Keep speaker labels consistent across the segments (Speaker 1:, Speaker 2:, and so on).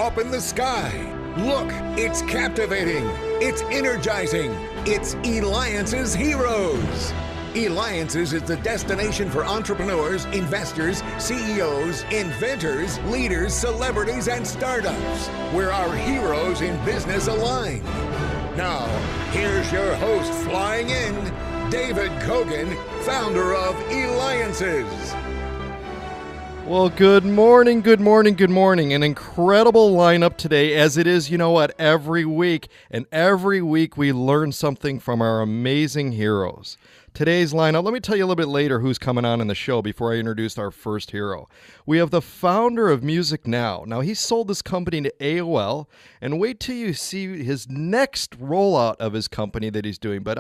Speaker 1: up in the sky. Look, it's captivating. It's energizing. It's Eliances Heroes. Eliances is the destination for entrepreneurs, investors, CEOs, inventors, leaders, celebrities, and startups, where our heroes in business align. Now, here's your host flying in, David Kogan, founder of Eliances.
Speaker 2: Well, good morning. An incredible lineup today, as it is, every week. And every week we learn something from our amazing heroes. Today's lineup, let me tell you a little bit later who's coming on in the show before I introduce our first hero. We have the founder of Music Now. Now, he sold this company to AOL, and wait till you see his next rollout of his company that he's doing. But,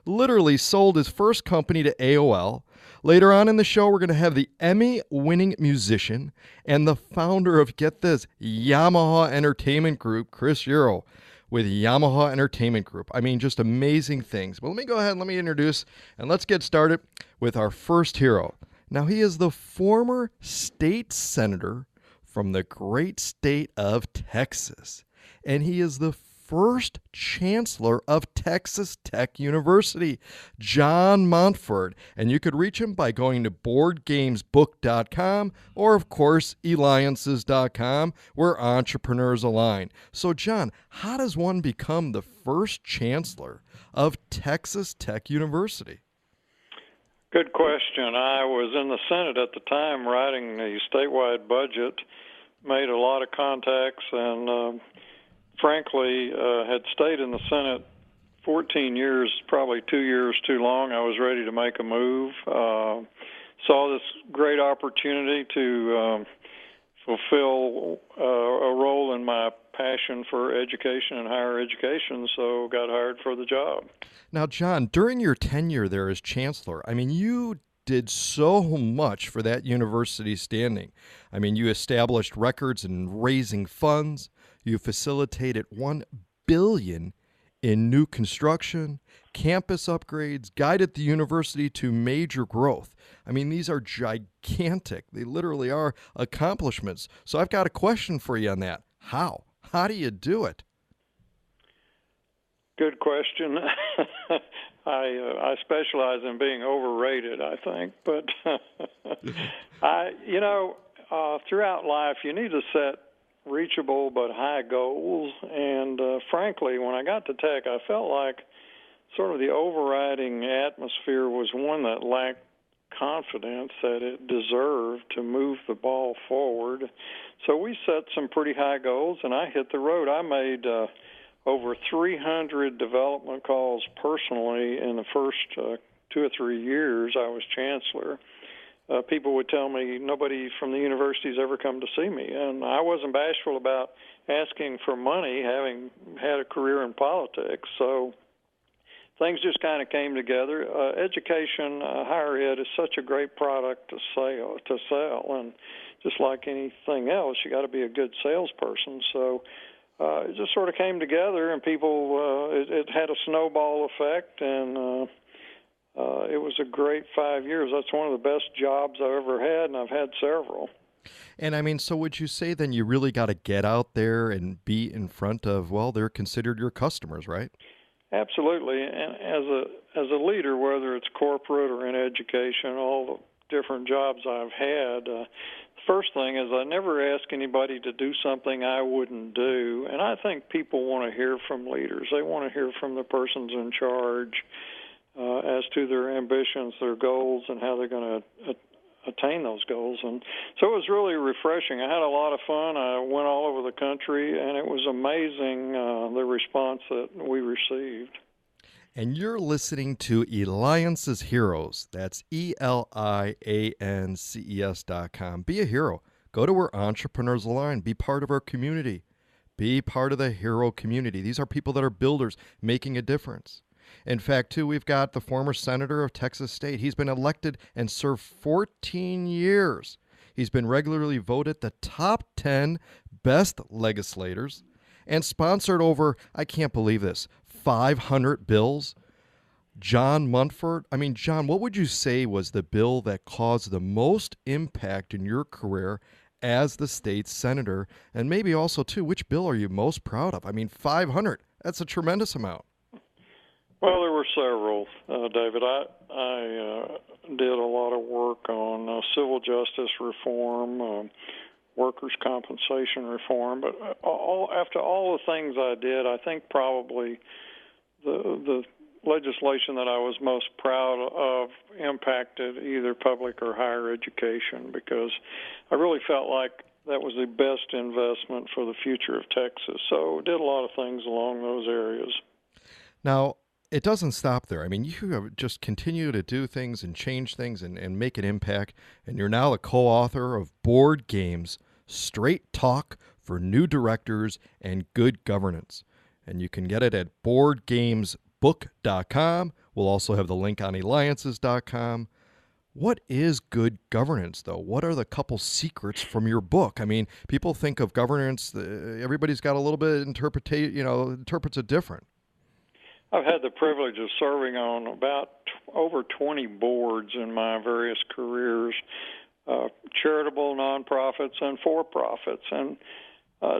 Speaker 2: literally sold his first company to AOL. Later on in the show, we're going to have the Emmy-winning musician and the founder of, get this, Yamaha Entertainment Group, Chris Euro, with Yamaha Entertainment Group. Just amazing things. But let me go ahead and let me introduce, and let's get started with our first hero. Now, he is the former state senator from the great state of Texas, and he is the first chancellor of Texas Tech University, John Montford. And you could reach him by going to boardgamesbook.com or, of course, Eliances.com, where entrepreneurs align. So, John, how does one become the first chancellor of Texas Tech University?
Speaker 3: Good question. I was in the Senate at the time writing the statewide budget, made a lot of contacts, and frankly, had stayed in the Senate 14 years, probably 2 years too long. I was ready to make a move. Saw this great opportunity to fulfill a role in my passion for education and higher education, so got hired for the job.
Speaker 2: Now, John, during your tenure there as chancellor, you did so much for that university's standing. You established records in raising funds. You facilitated $1 billion in new construction, campus upgrades, guided the university to major growth. These are gigantic. They literally are accomplishments. So I've got a question for you on that. How? How do you do it?
Speaker 3: Good question. I specialize in being overrated, I think. But, throughout life, you need to set reachable but high goals. And frankly, when I got to Tech, I felt like sort of the overriding atmosphere was one that lacked confidence that it deserved to move the ball forward. So we set some pretty high goals, and I hit the road. I made over 300 development calls personally in the first 2 or 3 years I was chancellor. People would tell me nobody from the university's ever come to see me, and I wasn't bashful about asking for money, having had a career in politics. So things just kind of came together. Education, higher ed, is such a great product to sell, and just like anything else, you got to be a good salesperson. So it just sort of came together, and people, it had a snowball effect, and it was a great 5 years. That's one of the best jobs I've ever had, and I've had several.
Speaker 2: And so would you say then you really got to get out there and be in front of, they're considered your customers, right?
Speaker 3: Absolutely. And as a leader, whether it's corporate or in education, all the different jobs I've had, the first thing is I never ask anybody to do something I wouldn't do. And I think people want to hear from leaders. They want to hear from the persons in charge as to their ambitions, their goals, and how they're going to attain those goals. And so it was really refreshing. I had a lot of fun. I went all over the country, and it was amazing the response that we received.
Speaker 2: And you're listening to Eliances Heroes. That's Eliances.com. Be a hero. Go to where entrepreneurs align. Be part of our community. Be part of the hero community. These are people that are builders making a difference. In fact, too, we've got the former senator of Texas State. He's been elected and served 14 years. He's been regularly voted the top 10 best legislators and sponsored over, I can't believe this, 500 bills. John Montford. John, what would you say was the bill that caused the most impact in your career as the state's senator? And maybe also, too, which bill are you most proud of? I mean, 500, that's a tremendous amount.
Speaker 3: Well, there were several, David. I did a lot of work on civil justice reform, workers' compensation reform, but after all the things I did, I think probably the legislation that I was most proud of impacted either public or higher education, because I really felt like that was the best investment for the future of Texas. So did a lot of things along those areas.
Speaker 2: Now, it doesn't stop there. I mean, you have just continue to do things and change things and make an impact, and you're now the co-author of Board Games, Straight Talk for New Directors and Good Governance. And you can get it at boardgamesbook.com. We'll also have the link on Eliances.com. What is good governance, though? What are the couple secrets from your book? I mean, people think of governance, everybody's got a little bit interprets it different.
Speaker 3: I've had the privilege of serving on about over 20 boards in my various careers, charitable, nonprofits, and for-profits, and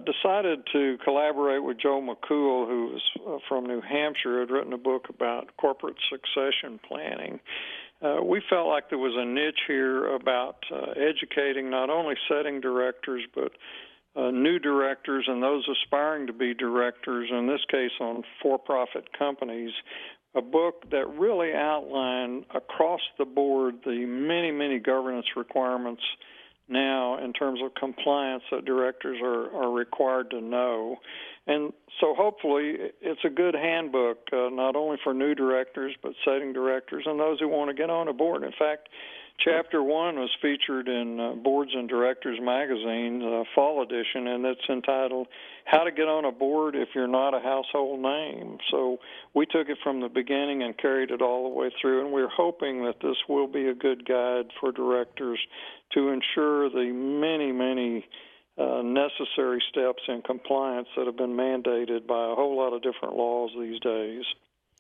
Speaker 3: decided to collaborate with Joe McCool, who was from New Hampshire, had written a book about corporate succession planning. We felt like there was a niche here about educating not only setting directors, but new directors and those aspiring to be directors, in this case on for-profit companies, a book that really outlined across the board the many, many governance requirements now in terms of compliance that directors are required to know. And so hopefully it's a good handbook, not only for new directors, but setting directors and those who want to get on a board. In fact, Chapter 1 was featured in Boards and Directors magazine, fall edition, and it's entitled How to Get on a Board If You're Not a Household Name. So we took it from the beginning and carried it all the way through, and we're hoping that this will be a good guide for directors to ensure the many, many necessary steps in compliance that have been mandated by a whole lot of different laws these days.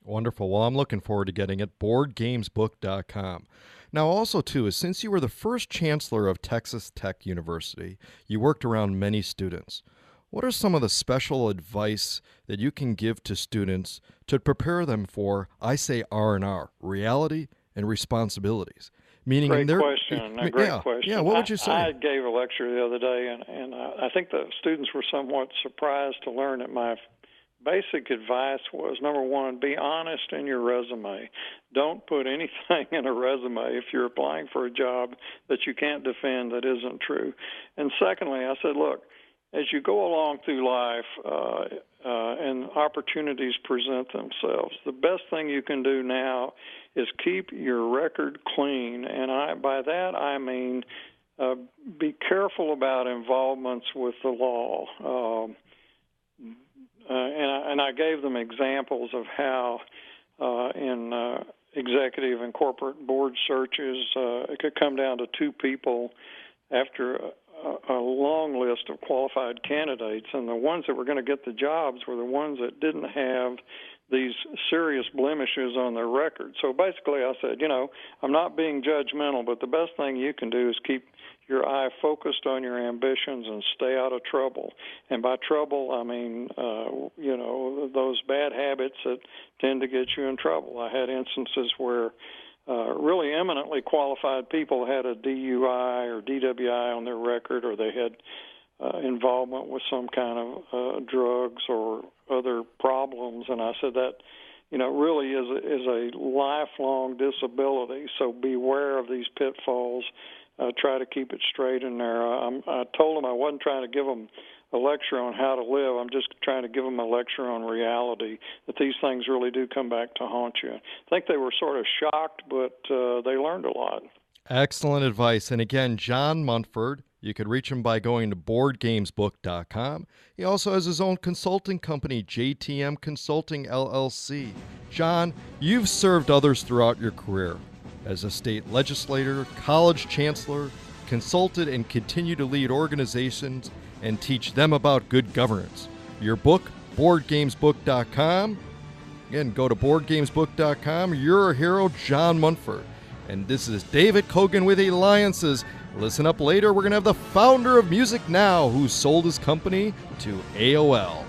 Speaker 2: Wonderful. Well, I'm looking forward to getting it, boardgamesbook.com. Now, also, too, is since you were the first chancellor of Texas Tech University, you worked around many students. What are some of the special advice that you can give to students to prepare them for, I say R&R, reality and responsibilities? Meaning
Speaker 3: Great question. Great question.
Speaker 2: Yeah, what would you say?
Speaker 3: I gave a lecture the other day, and I think the students were somewhat surprised to learn that my basic advice was, number one, be honest in your resume. Don't put anything in a resume if you're applying for a job that you can't defend that isn't true. And secondly, I said, look, as you go along through life and opportunities present themselves, the best thing you can do now is keep your record clean. And by that I mean be careful about involvements with the law. And I gave them examples of how in executive and corporate board searches it could come down to two people after a long list of qualified candidates, and the ones that were going to get the jobs were the ones that didn't have these serious blemishes on their record. So basically I said, I'm not being judgmental, but the best thing you can do is keep your eye focused on your ambitions and stay out of trouble. And by trouble, I mean, those bad habits that tend to get you in trouble. I had instances where really eminently qualified people had a DUI or DWI on their record, or they had involvement with some kind of drugs or other problems. And I said that, really is a lifelong disability. So beware of these pitfalls. Try to keep it straight and narrow. I told them I wasn't trying to give them a lecture on how to live. I'm just trying to give them a lecture on reality, that these things really do come back to haunt you. I think they were sort of shocked, but they learned a lot.
Speaker 2: Excellent advice. And again, John Montford, you could reach him by going to boardgamesbook.com. He also has his own consulting company, JTM Consulting, LLC. John, you've served others throughout your career. As a state legislator, college chancellor, consulted and continue to lead organizations and teach them about good governance. Your book, boardgamesbook.com. Again, go to boardgamesbook.com. You're a hero, John Montford. And this is David Kogan with Eliances. Listen up later, we're going to have the founder of Music Now who sold his company to AOL.